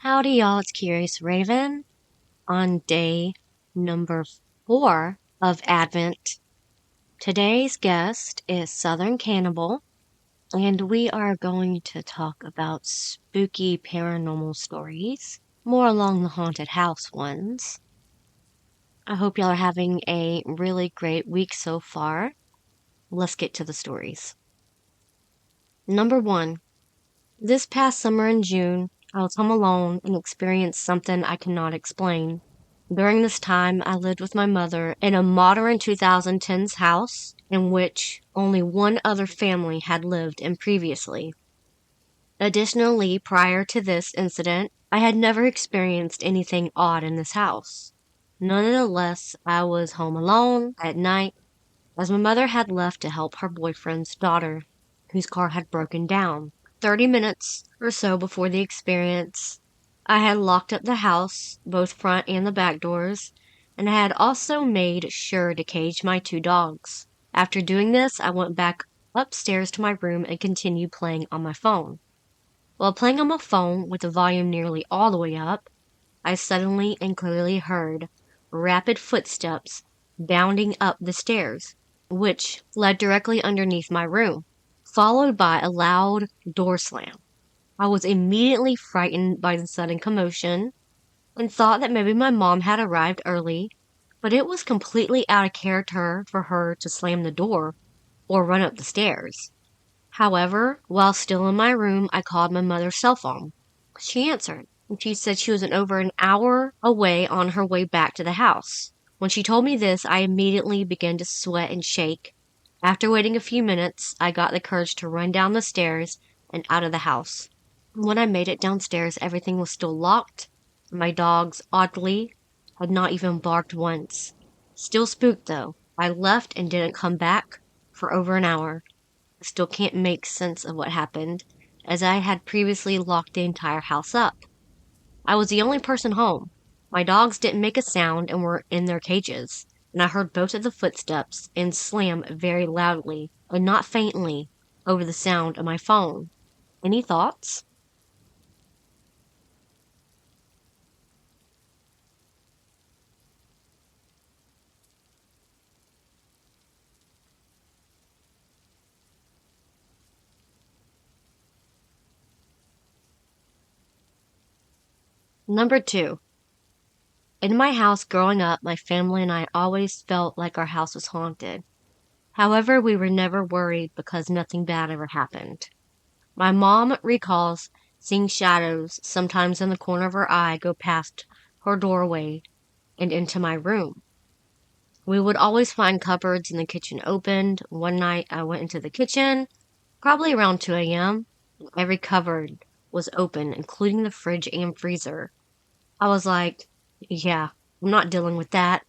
Howdy, y'all. It's Curious Raven on day number 4 of Advent. Today's guest is Southern Cannibal, and we are going to talk about spooky paranormal stories, more along the haunted house ones. I hope y'all are having a really great week so far. Let's get to the stories. Number 1. This past summer in June, I was home alone and experienced something I cannot explain. During this time, I lived with my mother in a modern 2010s house in which only one other family had lived in previously. Additionally, prior to this incident, I had never experienced anything odd in this house. Nonetheless, I was home alone at night as my mother had left to help her boyfriend's daughter, whose car had broken down. 30 minutes or so before the experience, I had locked up the house, both front and the back doors, and I had also made sure to cage my 2 dogs. After doing this, I went back upstairs to my room and continued playing on my phone. While playing on my phone with the volume nearly all the way up, I suddenly and clearly heard rapid footsteps bounding up the stairs, which led directly underneath my room, followed by a loud door slam. I was immediately frightened by the sudden commotion and thought that maybe my mom had arrived early, but it was completely out of character for her to slam the door or run up the stairs. However, while still in my room, I called my mother's cell phone. She answered, and she said she was over an hour away on her way back to the house. When she told me this, I immediately began to sweat and shake. After waiting a few minutes, I got the courage to run down the stairs and out of the house. When I made it downstairs, everything was still locked, and my dogs, oddly, had not even barked once. Still spooked, though. I left and didn't come back for over an hour. I still can't make sense of what happened, as I had previously locked the entire house up. I was the only person home. My dogs didn't make a sound and were in their cages, and I heard both of the footsteps and slam very loudly, and not faintly, over the sound of my phone. Any thoughts? Number 2. In my house growing up, my family and I always felt like our house was haunted. However, we were never worried because nothing bad ever happened. My mom recalls seeing shadows sometimes in the corner of her eye go past her doorway and into my room. We would always find cupboards in the kitchen opened. One night I went into the kitchen, probably around 2 a.m., and every cupboard was open, including the fridge and freezer. I was like, yeah, I'm not dealing with that,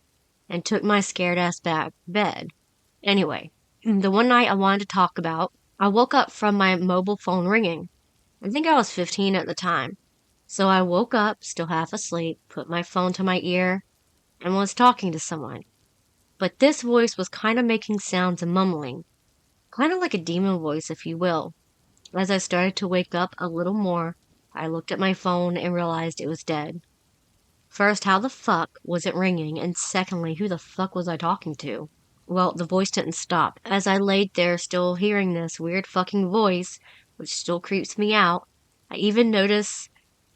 and took my scared ass back to bed. Anyway, the one night I wanted to talk about, I woke up from my mobile phone ringing. I think I was 15 at the time. So I woke up, still half asleep, put my phone to my ear, and was talking to someone. But this voice was kind of making sounds and mumbling. Kind of like a demon voice, if you will. As I started to wake up a little more, I looked at my phone and realized it was dead. First, how the fuck was it ringing? And secondly, who the fuck was I talking to? Well, the voice didn't stop. As I laid there still hearing this weird fucking voice, which still creeps me out, I even notice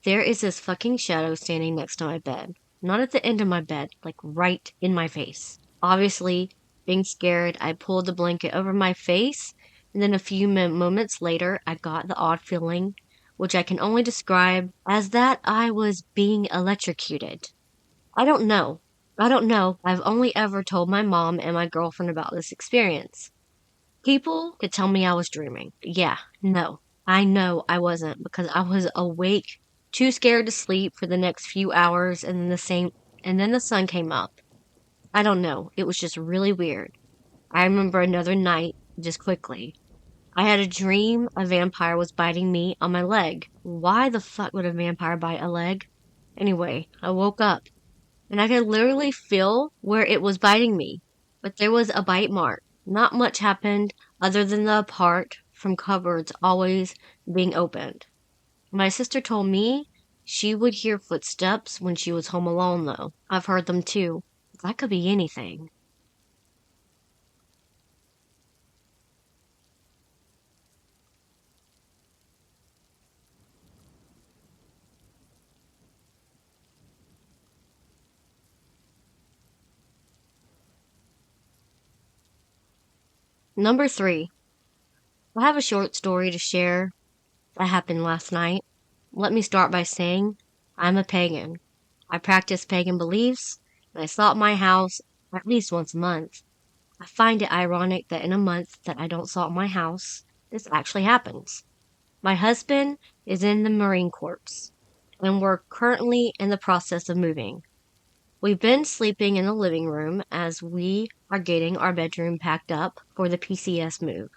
there is this fucking shadow standing next to my bed. Not at the end of my bed, like right in my face. Obviously, being scared, I pulled the blanket over my face, and then a few moments later, I got the odd feeling, which I can only describe as that I was being electrocuted. I don't know. I've only ever told my mom and my girlfriend about this experience. People could tell me I was dreaming. Yeah, no. I know I wasn't because I was awake, too scared to sleep for the next few hours, and then the sun came up. I don't know. It was just really weird. I remember another night, just quickly. I had a dream a vampire was biting me on my leg. Why the fuck would a vampire bite a leg? Anyway, I woke up, and I could literally feel where it was biting me. But there was a bite mark. Not much happened other than the part from cupboards always being opened. My sister told me She would hear footsteps when she was home alone, though. I've heard them too. That could be anything. Number 3. I have a short story to share that happened last night. Let me start by saying I'm a pagan. I practice pagan beliefs, and I salt my house at least once a month. I find it ironic that in a month that I don't salt my house, this actually happens. My husband is in the Marine Corps, and we're currently in the process of moving. We've been sleeping in the living room as we are getting our bedroom packed up for the PCS move.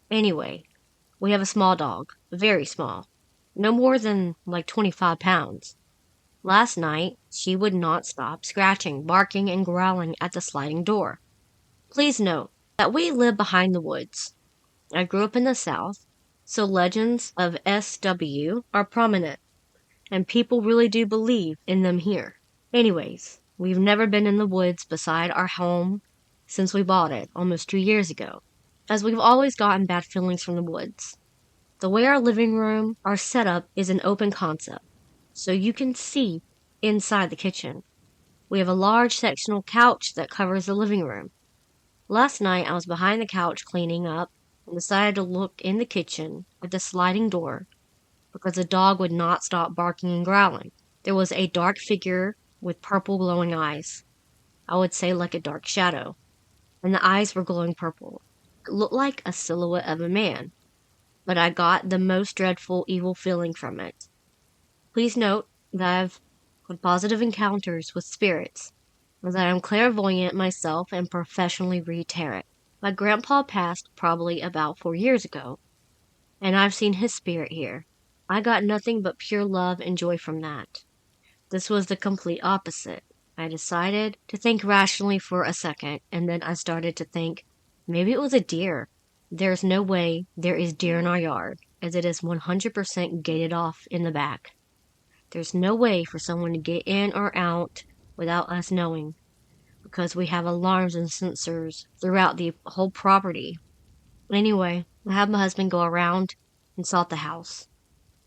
Anyway, we have a small dog, very small, no more than like 25 pounds. Last night, she would not stop scratching, barking, and growling at the sliding door. Please note that we live behind the woods. I grew up in the South, so legends of SW are prominent, and people really do believe in them here. Anyways, we've never been in the woods beside our home since we bought it almost 2 years ago, as we've always gotten bad feelings from the woods. The way our living room are set up is an open concept, so you can see inside the kitchen. We have a large sectional couch that covers the living room. Last night I was behind the couch cleaning up and decided to look in the kitchen at the sliding door because the dog would not stop barking and growling. There was a dark figure with purple glowing eyes. I would say like a dark shadow. And the eyes were glowing purple. It looked like a silhouette of a man. But I got the most dreadful evil feeling from it. Please note that I've had positive encounters with spirits, and that I'm clairvoyant myself and professionally read tarot. My grandpa passed probably about 4 years ago, and I've seen his spirit here. I got nothing but pure love and joy from that. This was the complete opposite. I decided to think rationally for a second, and then I started to think, maybe it was a deer. There's no way there is deer in our yard, as it is 100% gated off in the back. There's no way for someone to get in or out without us knowing, because we have alarms and sensors throughout the whole property. Anyway, I had my husband go around and salt the house.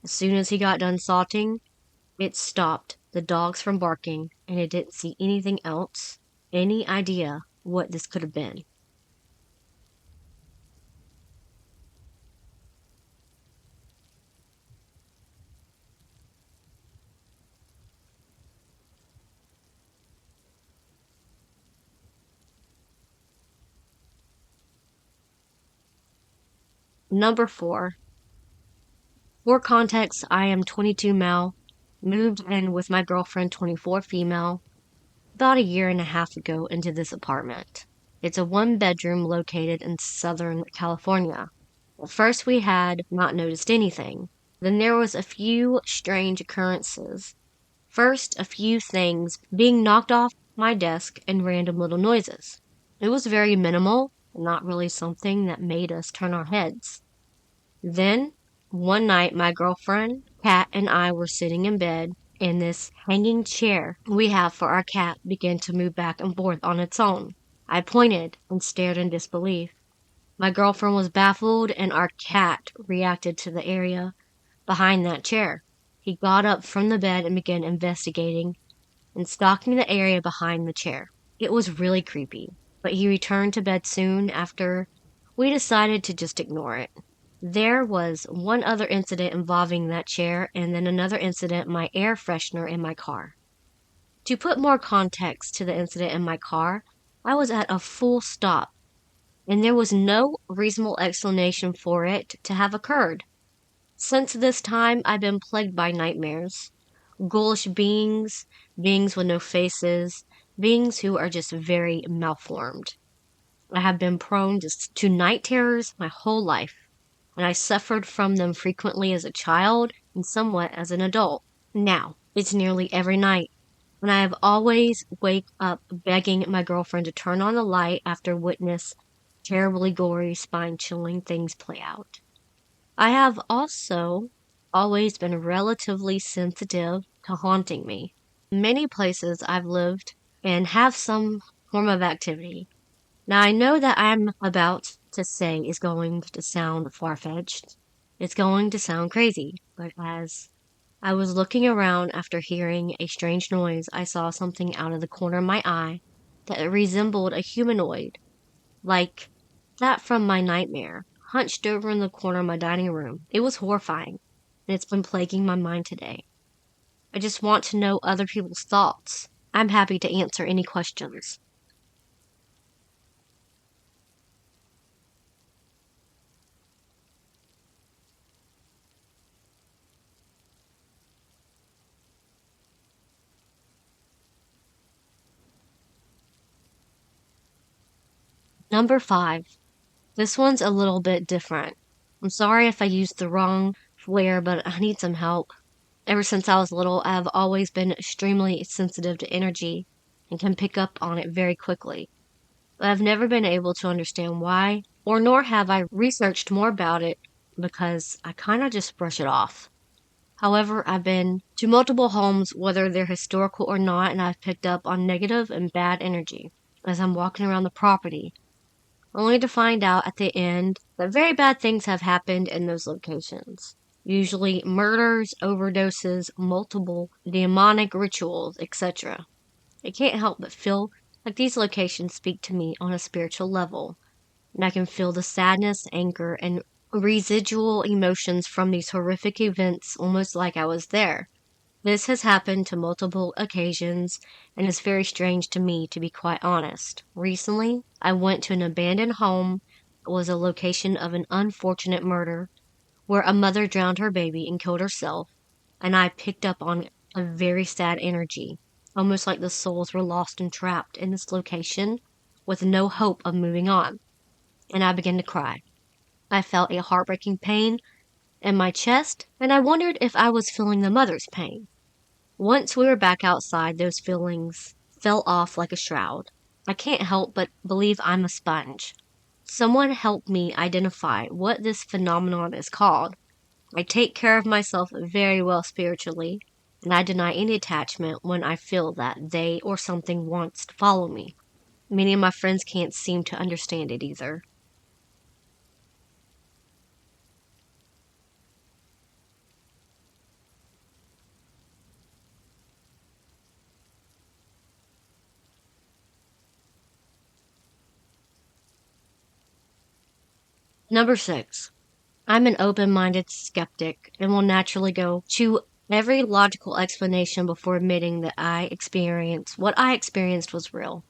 As soon as he got done salting, it stopped the dogs from barking, and it didn't see anything else. Any idea what this could have been? Number 4. For context, I am 22 male, moved in with my girlfriend 24 female, about a year and a half ago into this apartment. It's a 1-bedroom located in Southern California. At first we had not noticed anything. Then there was a few strange occurrences. First, a few things being knocked off my desk and random little noises. It was very minimal, not really something that made us turn our heads. Then, one night my girlfriend, Kat, and I were sitting in bed, and this hanging chair we have for our cat began to move back and forth on its own. I pointed and stared in disbelief. My girlfriend was baffled, and our cat reacted to the area behind that chair. He got up from the bed and began investigating and stalking the area behind the chair. It was really creepy, but he returned to bed soon after we decided to just ignore it. There was one other incident involving that chair, and then another incident, my air freshener in my car. To put more context to the incident in my car, I was at a full stop, and there was no reasonable explanation for it to have occurred. Since this time, I've been plagued by nightmares. Ghoulish beings, beings with no faces, beings who are just very malformed. I have been prone to night terrors my whole life, and I suffered from them frequently as a child and somewhat as an adult. Now, it's nearly every night, and I have always wake up begging my girlfriend to turn on the light after witness terribly gory, spine-chilling things play out. I have also always been relatively sensitive to haunting me. Many places I've lived and have some form of activity. Now, I know that I'm about to say is going to sound far-fetched. It's going to sound crazy, but as I was looking around after hearing a strange noise, I saw something out of the corner of my eye that resembled a humanoid, like that from my nightmare, hunched over in the corner of my dining room. It was horrifying, and it's been plaguing my mind today. I just want to know other people's thoughts. I'm happy to answer any questions. Number 5. This one's a little bit different. I'm sorry if I used the wrong flair, but I need some help. Ever since I was little, I have always been extremely sensitive to energy and can pick up on it very quickly. But I've never been able to understand why, or nor have I researched more about it because I kind of just brush it off. However, I've been to multiple homes, whether they're historical or not, and I've picked up on negative and bad energy as I'm walking around the property, only to find out at the end that very bad things have happened in those locations. Usually murders, overdoses, multiple demonic rituals, etc. I can't help but feel like these locations speak to me on a spiritual level, and I can feel the sadness, anger, and residual emotions from these horrific events almost like I was there. This has happened to multiple occasions and is very strange to me, to be quite honest. Recently, I went to an abandoned home. It was a location of an unfortunate murder where a mother drowned her baby and killed herself, and I picked up on a very sad energy, almost like the souls were lost and trapped in this location with no hope of moving on, and I began to cry. I felt a heartbreaking pain in my chest, and I wondered if I was feeling the mother's pain. Once we were back outside, those feelings fell off like a shroud. I can't help but believe I'm a sponge. Someone help me identify what this phenomenon is called. I take care of myself very well spiritually, and I deny any attachment when I feel that they or something wants to follow me. Many of my friends can't seem to understand it either. Number 6. I'm an open-minded skeptic and will naturally go to every logical explanation before admitting that what I experienced was real.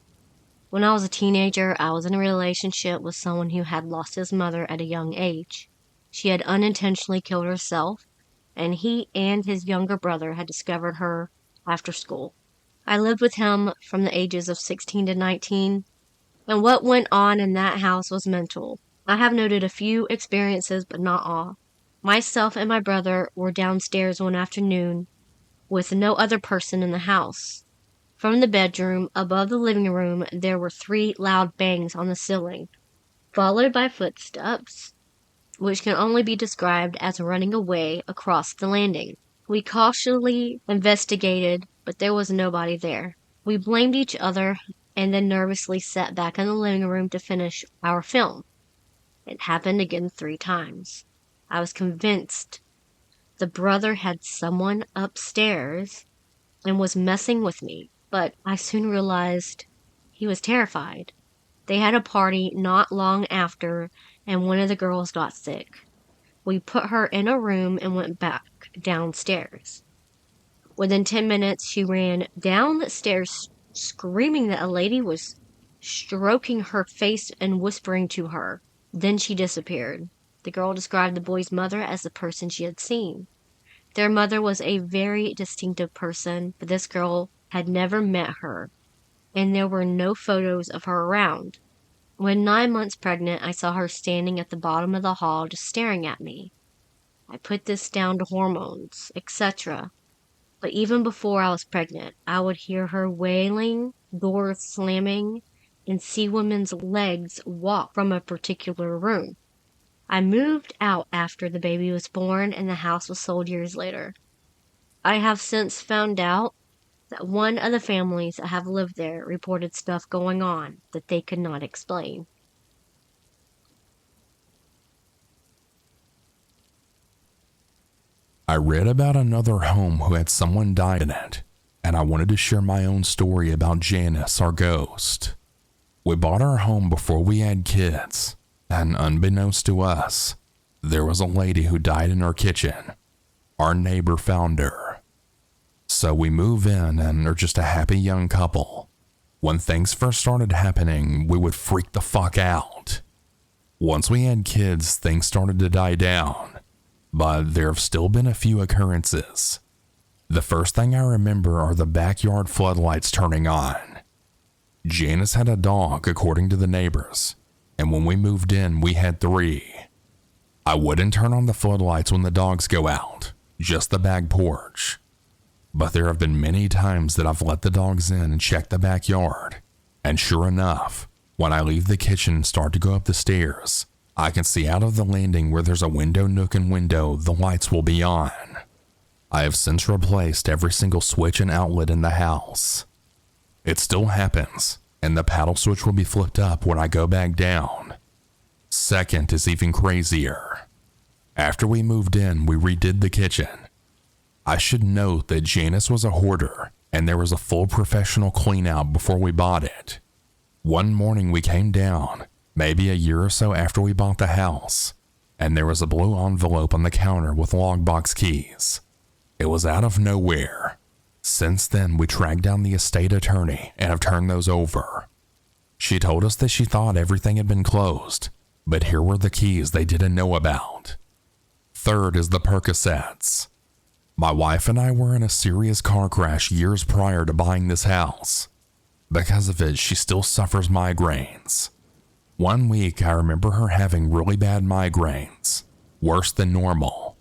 When I was a teenager, I was in a relationship with someone who had lost his mother at a young age. She had unintentionally killed herself, and he and his younger brother had discovered her after school. I lived with him from the ages of 16 to 19, and what went on in that house was mental. I have noted a few experiences, but not all. Myself and my brother were downstairs one afternoon with no other person in the house. From the bedroom above the living room, there were 3 loud bangs on the ceiling, followed by footsteps, which can only be described as running away across the landing. We cautiously investigated, but there was nobody there. We blamed each other and then nervously sat back in the living room to finish our film. It happened again 3 times. I was convinced the brother had someone upstairs and was messing with me, but I soon realized he was terrified. They had a party not long after, and one of the girls got sick. We put her in a room and went back downstairs. Within 10 minutes, she ran down the stairs screaming that a lady was stroking her face and whispering to her. Then she disappeared. The girl described the boy's mother as the person she had seen. Their mother was a very distinctive person, but this girl had never met her, and there were no photos of her around. When 9 months pregnant, I saw her standing at the bottom of the hall just staring at me. I put this down to hormones, etc. But even before I was pregnant, I would hear her wailing, doors slamming, and see women's legs walk from a particular room. I moved out after the baby was born and the house was sold years later. I have since found out that one of the families that have lived there reported stuff going on that they could not explain. I read about another home who had someone die in it, and I wanted to share my own story about Janice, our ghost. We bought our home before we had kids, and unbeknownst to us, there was a lady who died in our kitchen. Our neighbor found her. So we move in and are just a happy young couple. When things first started happening, we would freak the fuck out. Once we had kids, things started to die down, but there have still been a few occurrences. The first thing I remember are the backyard floodlights turning on. Janice had a dog, according to the neighbors, and when we moved in, we had 3. I wouldn't turn on the floodlights when the dogs go out, just the back porch. But there have been many times that I've let the dogs in and checked the backyard, and sure enough, when I leave the kitchen and start to go up the stairs, I can see out of the landing where there's a window nook and window, the lights will be on. I have since replaced every single switch and outlet in the house. It still happens, and the paddle switch will be flipped up when I go back down. Second is even crazier. After we moved in, we redid the kitchen. I should note that Janice was a hoarder, and there was a full professional clean out before we bought it. One morning we came down, maybe a year or so after we bought the house, and there was a blue envelope on the counter with logbox keys. It was out of nowhere. Since then, we tracked down the estate attorney and have turned those over. She told us that she thought everything had been closed, but here were the keys they didn't know about. Third is the Percocets. My wife and I were in a serious car crash years prior to buying this house. Because of it, she still suffers migraines. One week, I remember her having really bad migraines, worse than normal.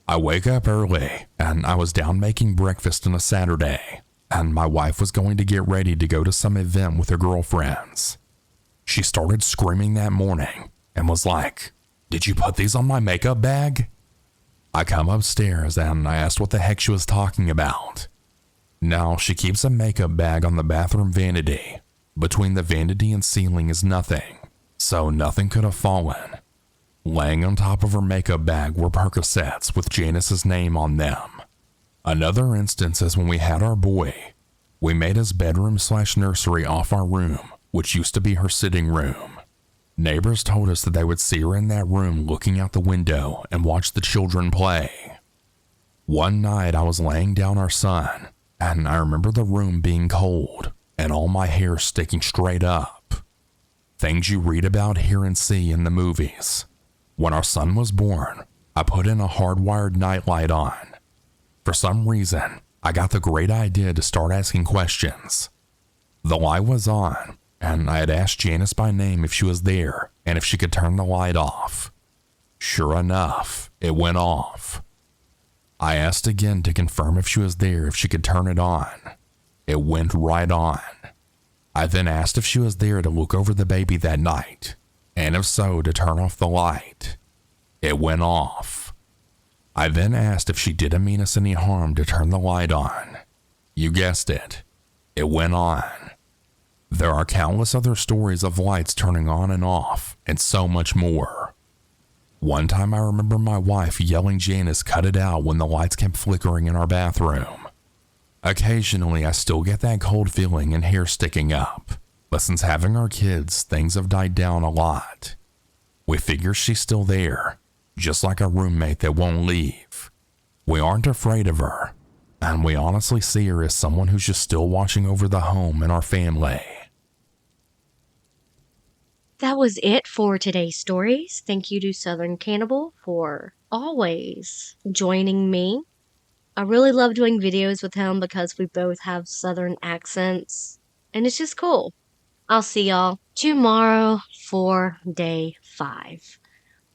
I wake up early, and I was down making breakfast on a Saturday, and my wife was going to get ready to go to some event with her girlfriends. She started screaming that morning and was like, "Did you put these on my makeup bag?" I come upstairs and I asked what the heck she was talking about. Now, she keeps a makeup bag on the bathroom vanity. Between the vanity and ceiling is nothing, so nothing could have fallen. Laying on top of her makeup bag were Percocets with Janice's name on them. Another instance is when we had our boy. We made his bedroom/nursery off our room, which used to be her sitting room. Neighbors told us that they would see her in that room looking out the window and watch the children play. One night I was laying down our son, and I remember the room being cold and all my hair sticking straight up. Things you read about, hear, and see in the movies. When our son was born, I put in a hardwired nightlight on. For some reason, I got the great idea to start asking questions. The light was on, and I had asked Janice by name if she was there and if she could turn the light off. Sure enough, it went off. I asked again to confirm if she was there, if she could turn it on. It went right on. I then asked if she was there to look over the baby that night, and if so, to turn off the light. It went off. I then asked if she didn't mean us any harm to turn the light on. You guessed it. It went on. There are countless other stories of lights turning on and off, and so much more. One time I remember my wife yelling Janice cut it out when the lights kept flickering in our bathroom. Occasionally I still get that cold feeling and hair sticking up, but since having our kids, things have died down a lot. We figure she's still there, just like a roommate that won't leave. We aren't afraid of her, and we honestly see her as someone who's just still watching over the home and our family. That was it for today's stories. Thank you to Southern Cannibal for always joining me. I really love doing videos with him because we both have Southern accents, and it's just cool. I'll see y'all tomorrow for day 5.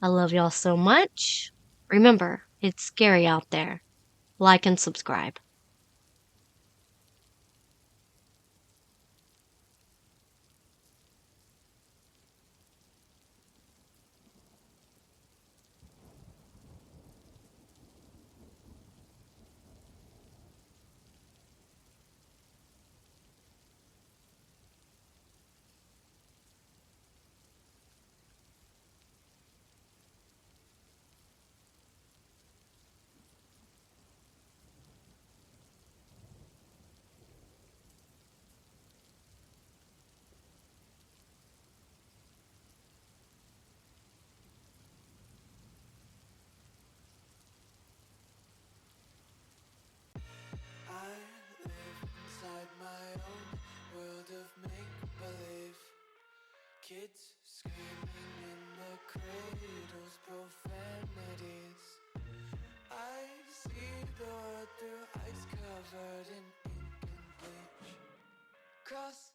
I love y'all so much. Remember, it's scary out there. Like and subscribe. Kids screaming in the cradles, profanities. I see the world through ice covered in ink and bleach. Cross